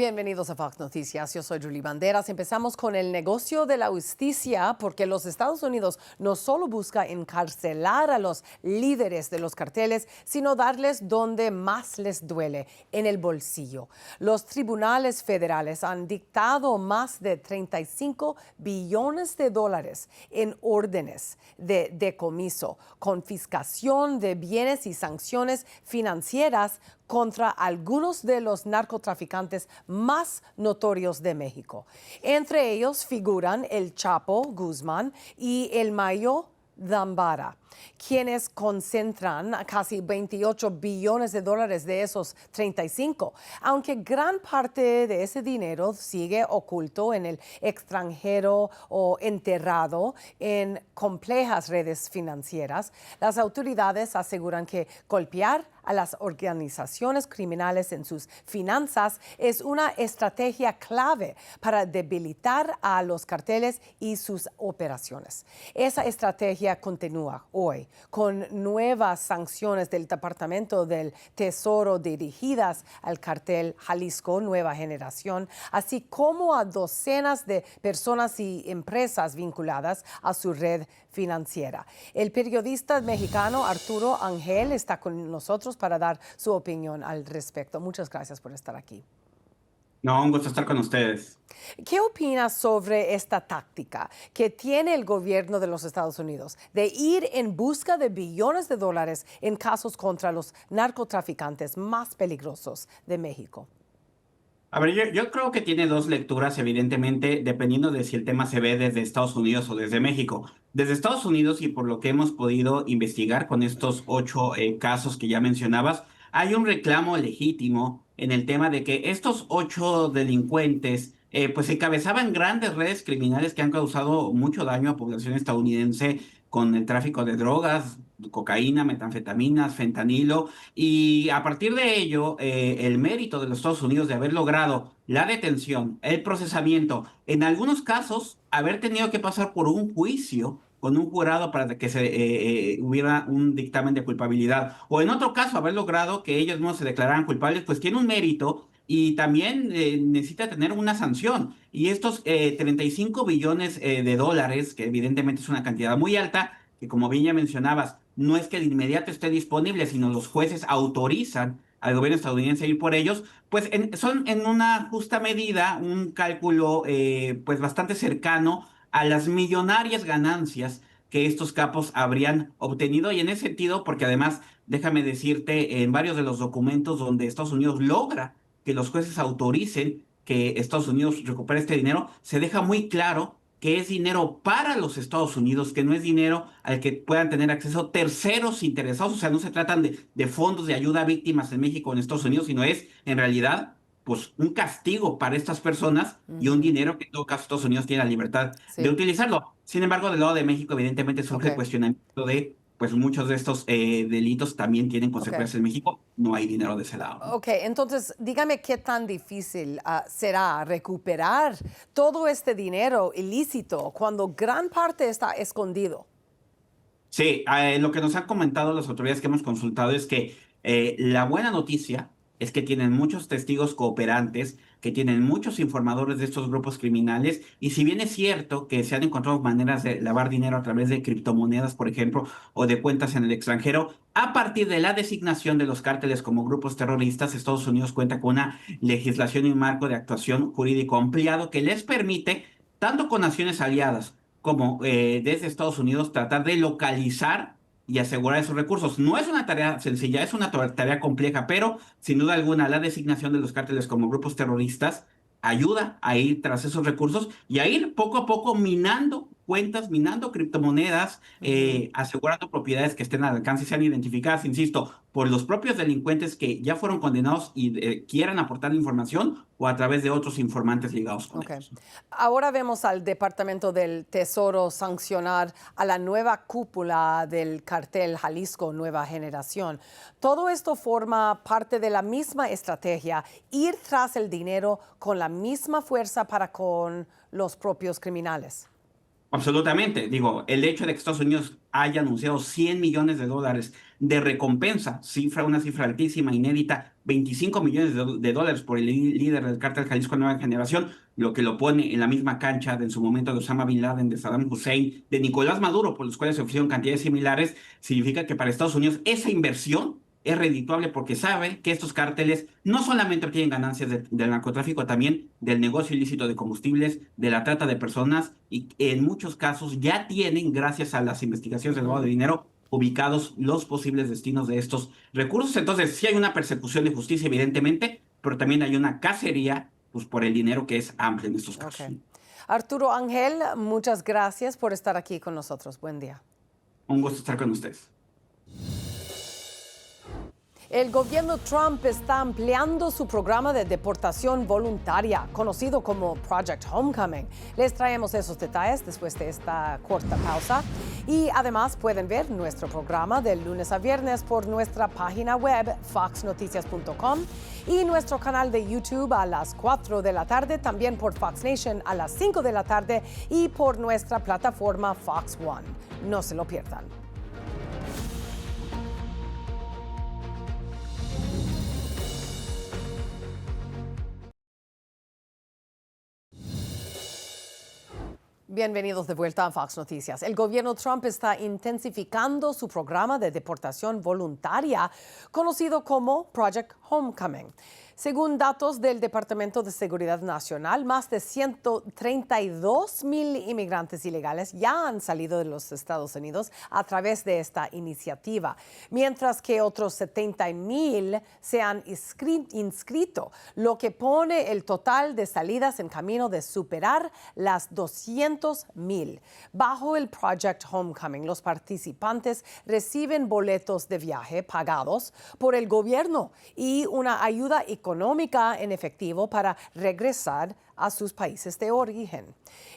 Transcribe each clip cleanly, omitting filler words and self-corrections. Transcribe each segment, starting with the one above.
Bienvenidos a Fox Noticias. Yo soy Julie Banderas. Empezamos con el negocio de la justicia porque los Estados Unidos no solo busca encarcelar a los líderes de los carteles, sino darles donde más les duele, en el bolsillo. Los tribunales federales han dictado más de 35 billones de dólares en órdenes de decomiso, confiscación de bienes y sanciones financieras contra algunos de los narcotraficantes más notorios de México. Entre ellos figuran el Chapo Guzmán y el Mayo Zambada, quienes concentran casi 28 billones de dólares de esos 35, aunque gran parte de ese dinero sigue oculto en el extranjero o enterrado en complejas redes financieras. Las autoridades aseguran que golpear a las organizaciones criminales en sus finanzas es una estrategia clave para debilitar a los carteles y sus operaciones. Esa estrategia continúa hoy con nuevas sanciones del Departamento del Tesoro dirigidas al cartel Jalisco Nueva Generación, así como a docenas de personas y empresas vinculadas a su red financiera. El periodista mexicano Arturo Ángel está con nosotros para dar su opinión al respecto. Muchas gracias por estar aquí. No, un gusto estar con ustedes. ¿Qué opinas sobre esta táctica que tiene el gobierno de los Estados Unidos de ir en busca de billones de dólares en casos contra los narcotraficantes más peligrosos de México? A ver, yo creo que tiene dos lecturas, evidentemente, dependiendo de si el tema se ve desde Estados Unidos o desde México. Desde Estados Unidos, y por lo que hemos podido investigar con estos 8 casos que ya mencionabas, hay un reclamo legítimo en el tema de que estos 8 delincuentes pues encabezaban grandes redes criminales que han causado mucho daño a población estadounidense con el tráfico de drogas, cocaína, metanfetaminas, fentanilo. Y a partir de ello, el mérito de los Estados Unidos de haber logrado la detención, el procesamiento, en algunos casos, haber tenido que pasar por un juicio con un jurado para que hubiera un dictamen de culpabilidad, o en otro caso, haber logrado que ellos mismos se declararan culpables, pues tiene un mérito y también necesita tener una sanción. Y estos 35 billones de dólares, que evidentemente es una cantidad muy alta, que como bien ya mencionabas, no es que de inmediato esté disponible, sino los jueces autorizan al gobierno estadounidense a ir por ellos, pues son en una justa medida un cálculo pues bastante cercano a las millonarias ganancias que estos capos habrían obtenido. Y en ese sentido, porque además, déjame decirte, en varios de los documentos donde Estados Unidos logra que los jueces autoricen que Estados Unidos recupere este dinero, se deja muy claro que es dinero para los Estados Unidos, que no es dinero al que puedan tener acceso terceros interesados. O sea, no se tratan de fondos de ayuda a víctimas en México o en Estados Unidos, sino es en realidad pues un castigo para estas personas y un dinero que en todo caso Estados Unidos tiene la libertad de Sí, utilizarlo. Sin embargo, del lado de México evidentemente surge el ok. cuestionamiento de pues muchos de estos delitos también tienen Ok. consecuencias en México, no hay dinero de ese lado, ¿no? Ok, entonces dígame qué tan difícil será recuperar todo este dinero ilícito cuando gran parte está escondido. Sí, lo que nos han comentado las autoridades que hemos consultado es que la buena noticia es que tienen muchos testigos cooperantes, que tienen muchos informadores de estos grupos criminales, y si bien es cierto que se han encontrado maneras de lavar dinero a través de criptomonedas, por ejemplo, o de cuentas en el extranjero, a partir de la designación de los cárteles como grupos terroristas, Estados Unidos cuenta con una legislación y un marco de actuación jurídico ampliado que les permite, tanto con naciones aliadas, como desde Estados Unidos tratar de localizar y asegurar esos recursos. No es una tarea sencilla, es una tarea compleja, pero sin duda alguna la designación de los cárteles como grupos terroristas ayuda a ir tras esos recursos y a ir poco a poco minando cuentas, minando criptomonedas, Ujú. asegurando propiedades que estén al alcance y sean identificadas, insisto, por los propios delincuentes que ya fueron condenados y quieran aportar información o a través de otros informantes ligados con Ok. ellos. Ahora vemos al Departamento del Tesoro sancionar a la nueva cúpula del cartel Jalisco Nueva Generación. Todo esto forma parte de la misma estrategia, ir tras el dinero con la misma fuerza para con los propios criminales. Absolutamente. Digo, el hecho de que Estados Unidos haya anunciado $100 millones de recompensa, una cifra altísima, inédita, 25 millones de dólares por el líder del cártel Jalisco Nueva Generación, lo que lo pone en la misma cancha de en su momento de Osama Bin Laden, de Saddam Hussein, de Nicolás Maduro, por los cuales se ofrecieron cantidades similares, significa que para Estados Unidos esa inversión es redituable porque sabe que estos cárteles no solamente obtienen ganancias del narcotráfico, también del negocio ilícito de combustibles, de la trata de personas y en muchos casos ya tienen, gracias a las investigaciones del lavado de dinero, ubicados los posibles destinos de estos recursos. Entonces, sí hay una persecución de justicia, evidentemente, pero también hay una cacería pues, por el dinero que es amplia en estos casos. Okay. Arturo Ángel, muchas gracias por estar aquí con nosotros. Buen día. Un gusto estar con ustedes. El gobierno Trump está ampliando su programa de deportación voluntaria, conocido como Project Homecoming. Les traemos esos detalles después de esta corta pausa. Y además pueden ver nuestro programa de lunes a viernes por nuestra página web foxnoticias.com y nuestro canal de YouTube a las 4 de la tarde, también por Fox Nation a las 5 de la tarde y por nuestra plataforma Fox One. No se lo pierdan. Bienvenidos de vuelta a Fox Noticias. El gobierno Trump está intensificando su programa de deportación voluntaria, conocido como Project Homecoming. Según datos del Departamento de Seguridad Nacional, más de 132,000 inmigrantes ilegales ya han salido de los Estados Unidos a través de esta iniciativa, mientras que otros 70,000 se han inscrito, lo que pone el total de salidas en camino de superar las 200,000. Bajo el Project Homecoming, los participantes reciben boletos de viaje pagados por el gobierno y una ayuda económica en efectivo para regresar a sus países de origen.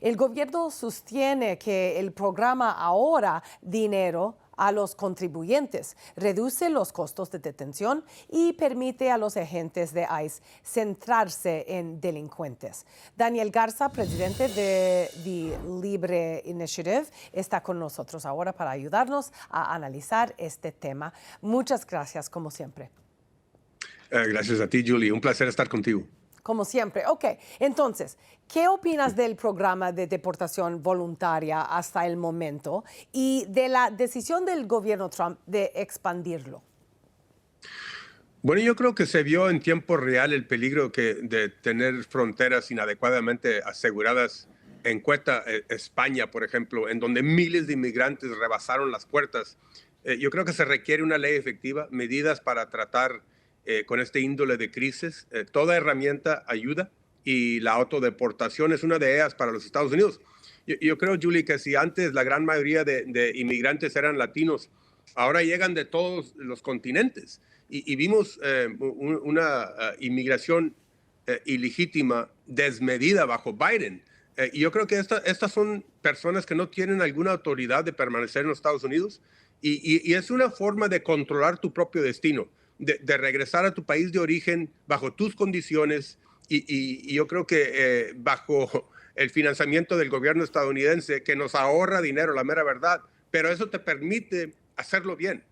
El gobierno sostiene que el programa ahorra dinero a los contribuyentes, reduce los costos de detención y permite a los agentes de ICE centrarse en delincuentes. Daniel Garza, presidente de The Libre Initiative, está con nosotros ahora para ayudarnos a analizar este tema. Muchas gracias, como siempre. Gracias a ti, Julie. Un placer estar contigo. Como siempre. Ok, entonces, ¿qué opinas del programa de deportación voluntaria hasta el momento y de la decisión del gobierno Trump de expandirlo? Bueno, yo creo que se vio en tiempo real el peligro de tener fronteras inadecuadamente aseguradas en Ceuta, España, por ejemplo, en donde miles de inmigrantes rebasaron las puertas. Yo creo que se requiere una ley efectiva, medidas para tratar con este índole de crisis. Toda herramienta ayuda y la autodeportación es una de ellas para los Estados Unidos. Yo creo, Julie, que si antes la gran mayoría de inmigrantes eran latinos, ahora llegan de todos los continentes y vimos una inmigración ilegítima, desmedida bajo Biden. Y yo creo que estas son personas que no tienen alguna autoridad de permanecer en los Estados Unidos y es una forma de controlar tu propio destino. De regresar a tu país de origen bajo tus condiciones y yo creo que bajo el financiamiento del gobierno estadounidense que nos ahorra dinero, la mera verdad, pero eso te permite hacerlo bien,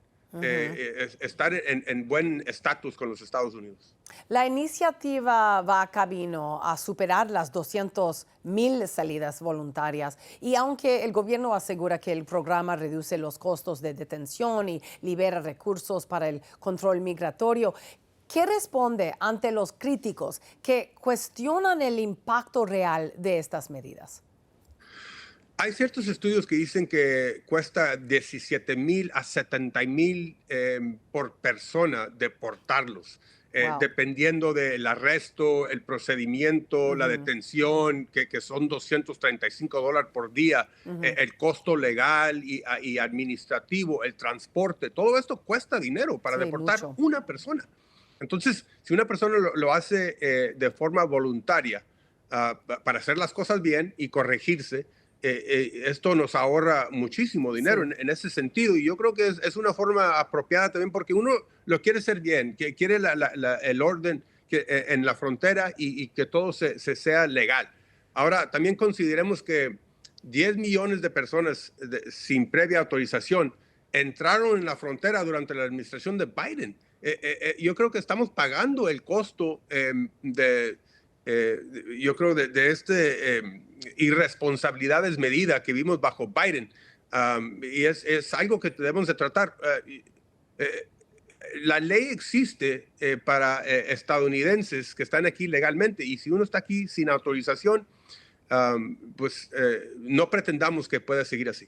estar en buen estatus con los Estados Unidos. La iniciativa va camino a superar las 200,000 salidas voluntarias y aunque el gobierno asegura que el programa reduce los costos de detención y libera recursos para el control migratorio, ¿qué responde ante los críticos que cuestionan el impacto real de estas medidas? Hay ciertos estudios que dicen que cuesta 17,000 a 70,000 por persona deportarlos. Wow. Dependiendo del arresto, el procedimiento, la detención, que son $235 por día, el costo legal y administrativo, el transporte, todo esto cuesta dinero para deportar una persona. Entonces, si una persona lo hace de forma voluntaria para hacer las cosas bien y corregirse, esto nos ahorra muchísimo dinero en ese sentido. Y yo creo que es una forma apropiada también porque uno lo quiere hacer bien, que quiere el orden en la frontera y que todo se sea legal. Ahora, también consideremos que 10 millones de personas sin previa autorización entraron en la frontera durante la administración de Biden. Yo creo que estamos pagando el costo yo creo, de este irresponsabilidad desmedida que vimos bajo Biden. Y es algo que debemos de tratar. La ley existe para estadounidenses que están aquí legalmente, y si uno está aquí sin autorización, pues no pretendamos que pueda seguir así.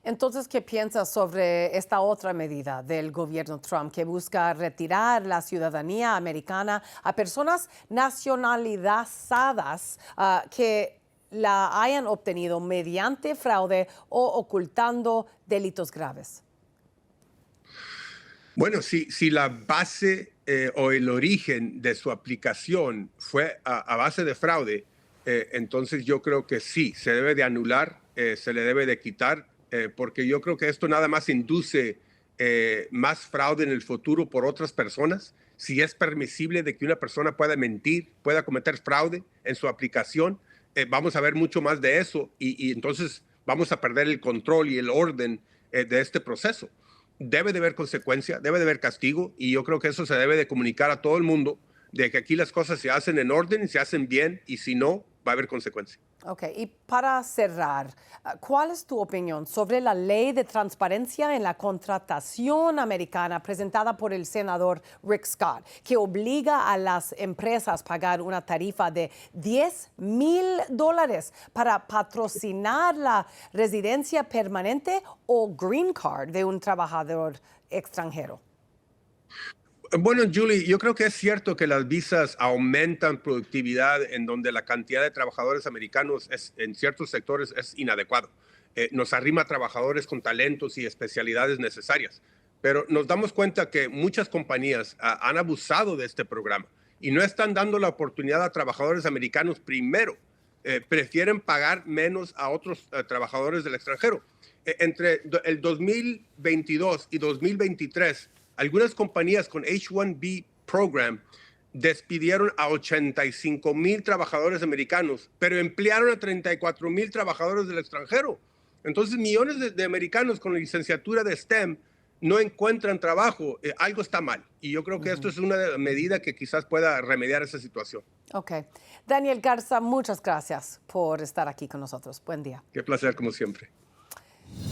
Entonces, ¿qué piensas sobre esta otra medida del gobierno Trump que busca retirar la ciudadanía americana a personas nacionalizadas que la hayan obtenido mediante fraude o ocultando delitos graves? Bueno, si la base o el origen de su aplicación fue a base de fraude, entonces yo creo que sí, se debe de anular, se le debe de quitar, porque yo creo que esto nada más induce más fraude en el futuro por otras personas. Si es permisible de que una persona pueda mentir, pueda cometer fraude en su aplicación, vamos a ver mucho más de eso, y entonces vamos a perder el control y el orden de este proceso. Debe de haber consecuencia, debe de haber castigo, y yo creo que eso se debe de comunicar a todo el mundo, de que aquí las cosas se hacen en orden, se hacen bien, y si no, va a haber consecuencia. Ok, y para cerrar, ¿cuál es tu opinión sobre la ley de transparencia en la contratación americana presentada por el senador Rick Scott, que obliga a las empresas a pagar una tarifa de $10,000 para patrocinar la residencia permanente o green card de un trabajador extranjero? Bueno, Julie, yo creo que es cierto que las visas aumentan productividad en donde la cantidad de trabajadores americanos en ciertos sectores es inadecuado. Nos arrima trabajadores con talentos y especialidades necesarias, pero nos damos cuenta que muchas compañías han abusado de este programa y no están dando la oportunidad a trabajadores americanos primero. Prefieren pagar menos a otros trabajadores del extranjero. Entre el 2022 y 2023, algunas compañías con H-1B program despidieron a 85,000 trabajadores americanos, pero emplearon a 34,000 trabajadores del extranjero. Entonces, millones de americanos con licenciatura de STEM no encuentran trabajo. Algo está mal. Y yo creo que esto es una medida que quizás pueda remediar esa situación. Ok. Daniel Garza, muchas gracias por estar aquí con nosotros. Buen día. Qué placer, como siempre.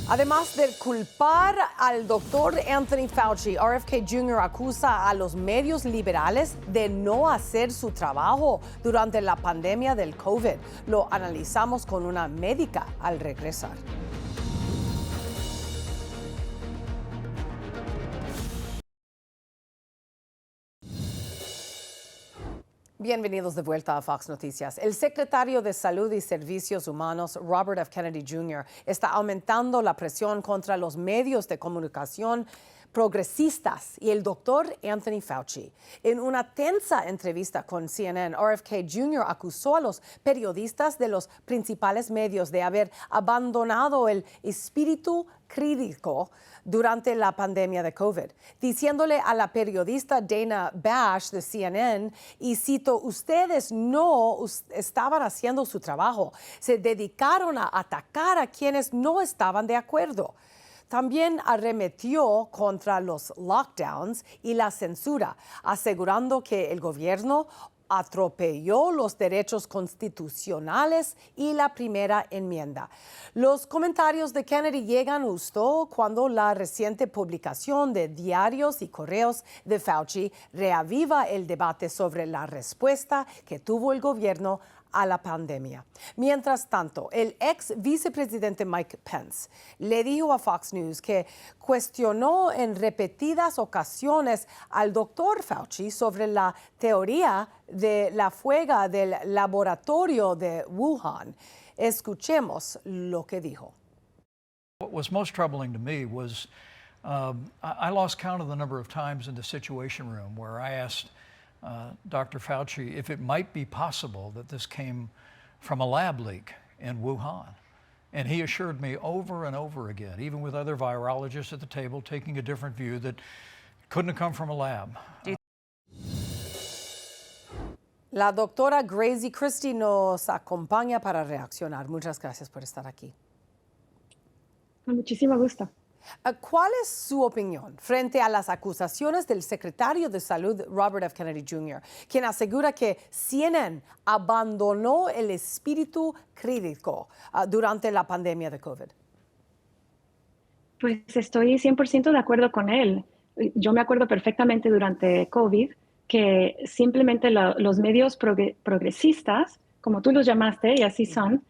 Además de culpar al doctor Anthony Fauci, RFK Jr. acusa a los medios liberales de no hacer su trabajo durante la pandemia del COVID. Lo analizamos con una médica al regresar. Bienvenidos de vuelta a Fox Noticias. El secretario de Salud y Servicios Humanos, Robert F. Kennedy Jr., está aumentando la presión contra los medios de comunicación progresistas y el doctor Anthony Fauci. En una tensa entrevista con CNN, RFK Jr. acusó a los periodistas de los principales medios de haber abandonado el espíritu crítico durante la pandemia de COVID, diciéndole a la periodista Dana Bash de CNN, y cito, ustedes no estaban haciendo su trabajo, se dedicaron a atacar a quienes no estaban de acuerdo. También arremetió contra los lockdowns y la censura, asegurando que el gobierno atropelló los derechos constitucionales y la primera enmienda. Los comentarios de Kennedy llegan justo cuando la reciente publicación de diarios y correos de Fauci reaviva el debate sobre la respuesta que tuvo el gobierno a la pandemia. Mientras tanto, el ex vicepresidente Mike Pence le dijo a Fox News que cuestionó en repetidas ocasiones al doctor Fauci sobre la teoría de la fuga del laboratorio de Wuhan. Escuchemos lo que dijo. What was most troubling to me was I lost count of the number of times in the Situation Room where I asked Dr. Fauci if it might be possible that this came from a lab leak in Wuhan. And he assured me over and over again, even with other virologists at the table taking a different view, that it couldn't have come from a lab. La doctora Grazie Christie nos acompaña para reaccionar. Muchas gracias por estar aquí. Con muchísimo gusto. ¿Cuál es su opinión frente a las acusaciones del secretario de Salud, Robert F. Kennedy Jr., quien asegura que CNN abandonó el espíritu crítico durante la pandemia de COVID? Pues estoy 100% de acuerdo con él. Yo me acuerdo perfectamente durante COVID que simplemente los medios progresistas, como tú los llamaste, y así son,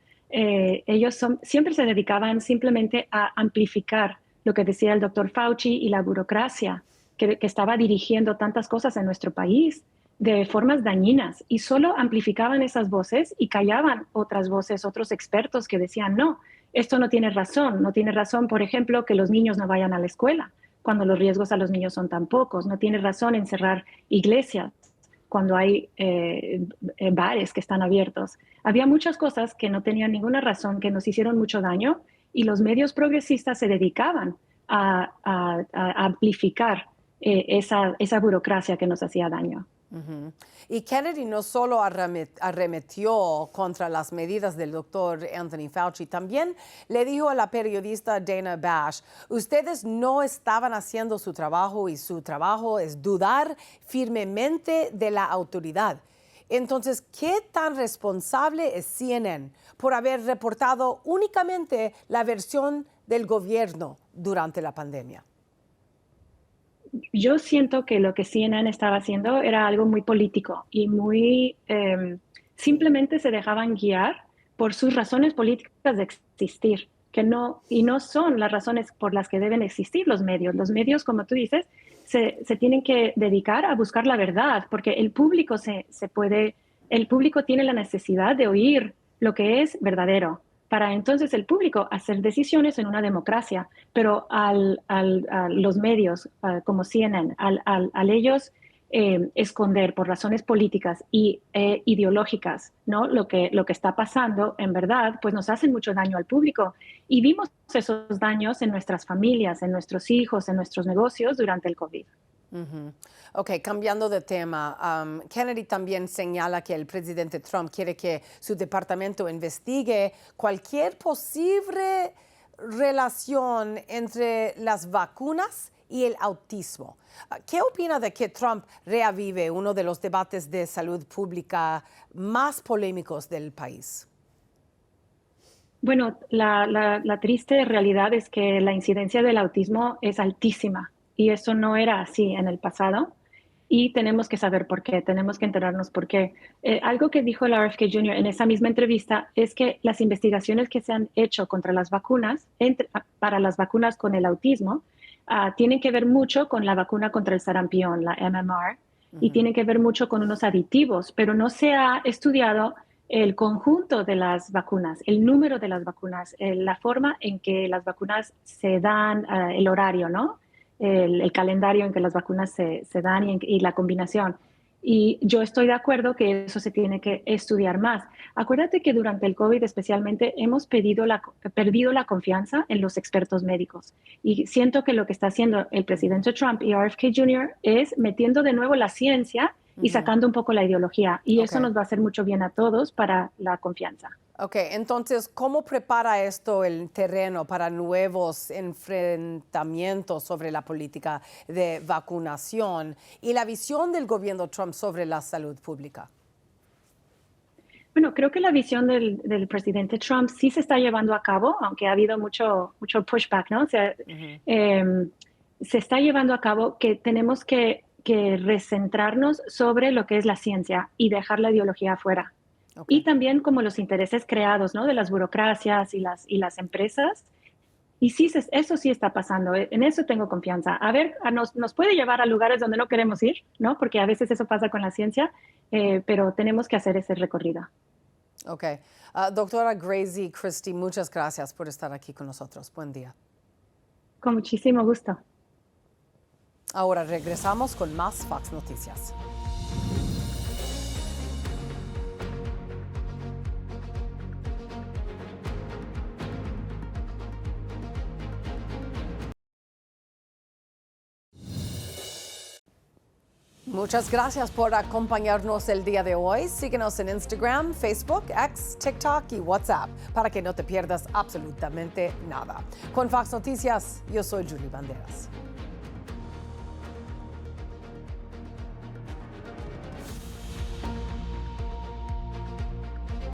siempre se dedicaban simplemente a amplificar lo que decía el doctor Fauci y la burocracia que estaba dirigiendo tantas cosas en nuestro país de formas dañinas, y solo amplificaban esas voces y callaban otras voces, otros expertos que decían, no, esto no tiene razón, por ejemplo, que los niños no vayan a la escuela cuando los riesgos a los niños son tan pocos, no tiene razón en cerrar iglesias cuando hay bares que están abiertos. Había muchas cosas que no tenían ninguna razón, que nos hicieron mucho daño, y los medios progresistas se dedicaban a amplificar esa burocracia que nos hacía daño. Uh-huh. Y Kennedy no solo arremetió contra las medidas del doctor Anthony Fauci, también le dijo a la periodista Dana Bash, ustedes no estaban haciendo su trabajo y su trabajo es dudar firmemente de la autoridad. Entonces, ¿qué tan responsable es CNN por haber reportado únicamente la versión del gobierno durante la pandemia? Yo siento que lo que CNN estaba haciendo era algo muy político y muy simplemente se dejaban guiar por sus razones políticas de existir, y no son las razones por las que deben existir los medios. Los medios, como tú dices, se tienen que dedicar a buscar la verdad, porque el público el público tiene la necesidad de oír lo que es verdadero, para entonces el público hacer decisiones en una democracia. Pero a los medios como CNN, al ellos esconder por razones políticas y ideológicas, ¿no? Lo que está pasando, en verdad, pues nos hacen mucho daño al público. Y vimos esos daños en nuestras familias, en nuestros hijos, en nuestros negocios durante el COVID. Uh-huh. Ok, cambiando de tema, Kennedy también señala que el presidente Trump quiere que su departamento investigue cualquier posible relación entre las vacunas y el autismo. ¿Qué opina de que Trump reavive uno de los debates de salud pública más polémicos del país? Bueno, la triste realidad es que la incidencia del autismo es altísima y eso no era así en el pasado. Y tenemos que saber por qué, tenemos que enterarnos por qué. Algo que dijo el RFK Jr. en esa misma entrevista es que las investigaciones que se han hecho contra las vacunas, para las vacunas con el autismo, tienen que ver mucho con la vacuna contra el sarampión, la MMR, y tienen que ver mucho con unos aditivos, pero no se ha estudiado el conjunto de las vacunas, el número de las vacunas, la forma en que las vacunas se dan, el horario, ¿no? El calendario en que las vacunas se dan y la combinación. Y yo estoy de acuerdo que eso se tiene que estudiar más. Acuérdate que durante el COVID especialmente hemos perdido la confianza en los expertos médicos. Y siento que lo que está haciendo el presidente Trump y RFK Jr. es metiendo de nuevo la ciencia y sacando un poco la ideología. Y eso nos va a hacer mucho bien a todos para la confianza. Ok, entonces, ¿cómo prepara esto el terreno para nuevos enfrentamientos sobre la política de vacunación y la visión del gobierno Trump sobre la salud pública? Bueno, creo que la visión del presidente Trump sí se está llevando a cabo, aunque ha habido mucho pushback, ¿no? O sea, se está llevando a cabo que tenemos que recentrarnos sobre lo que es la ciencia y dejar la ideología afuera. Okay. Y también como los intereses creados, ¿no? De las burocracias y las empresas. Y sí, eso sí está pasando. En eso tengo confianza. A ver, nos puede llevar a lugares donde no queremos ir, ¿no? Porque a veces eso pasa con la ciencia, pero tenemos que hacer ese recorrido. Ok. Doctora Grazie Christie, muchas gracias por estar aquí con nosotros. Buen día. Con muchísimo gusto. Ahora regresamos con más Fox Noticias. Muchas gracias por acompañarnos el día de hoy. Síguenos en Instagram, Facebook, X, TikTok y WhatsApp para que no te pierdas absolutamente nada. Con Fox Noticias, yo soy Julie Banderas.